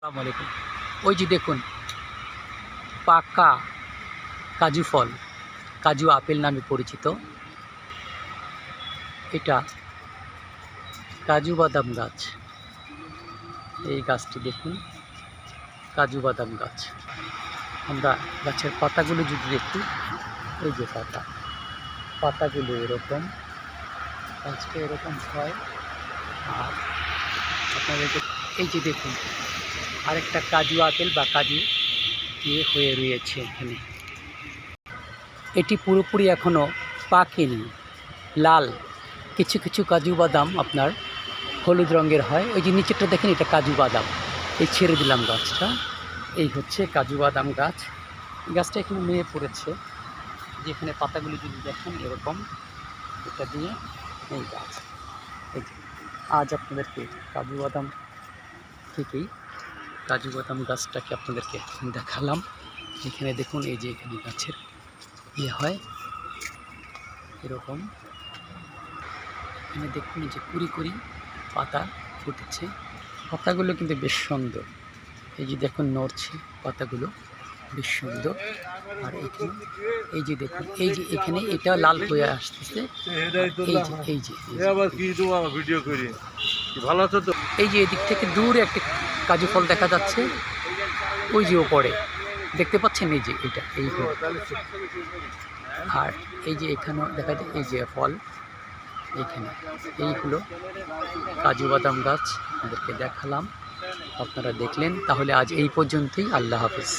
আসসালামু আলাইকুম। ওই যে দেখুন পাকা কাজু ফল, কাজু আপেল নামে পরিচিত। এটা কাজু বাদাম গাছ। এই গাছটি দেখুন, কাজু বাদাম গাছ। আমরা গাছের পাতাগুলো যদি দেখি, এই যে পাতাগুলো এরকম, গাছটা এরকম হয়। আর আপনাদেরকে এই যে দেখুন আরেকটা কাজু আপেল বা কাজু হয়ে রয়েছে এখানে। এটি পুরোপুরি এখনও পাকেনি, লাল। কিছু কিছু কাজু বাদাম আপনার হলুদ রঙের হয়। ওই যে নিচেরটা দেখেন, এটা কাজু বাদাম। এই ছেড়ে দিলাম গাছটা। এই হচ্ছে কাজু বাদাম গাছ। এই গাছটা এখানে মেয়ে পড়েছে, যেখানে পাতাগুলি যদি দেখেন এরকম, এটা দিয়ে এই গাছ। এই যে আজ আপনাদেরকে কাজু বাদাম থেকেই কাজু বাদাম গাছটাকে আপনাদেরকে দেখালাম। এখানে দেখুন, এই যে এখানে গাছের হয় এরকম। এখানে দেখুন যে কুড়ি পাতা ফুটেছে। পাতাগুলো কিন্তু বেশ সুন্দর। এই যে দেখুন নড়ছে পাতাগুলো, বেশ সুন্দর। আর এখানে এই যে দেখুন, এই যে এখানে এটা লাল হয়ে আসতেছে। এই যে এদিক থেকে দূরে একটি কাজু ফল দেখা যাচ্ছে, ওই যে ওপরে দেখতে পাচ্ছেন, এই যে এটা এই ফল। আর এই যে এখানেও দেখা যায়, এই যে ফল এইখানে। এই হলো কাজু বাদাম গাছ, আপনাদেরকে দেখালাম, আপনারা দেখলেন। তাহলে আজ এই পর্যন্তই। আল্লাহ হাফেজ।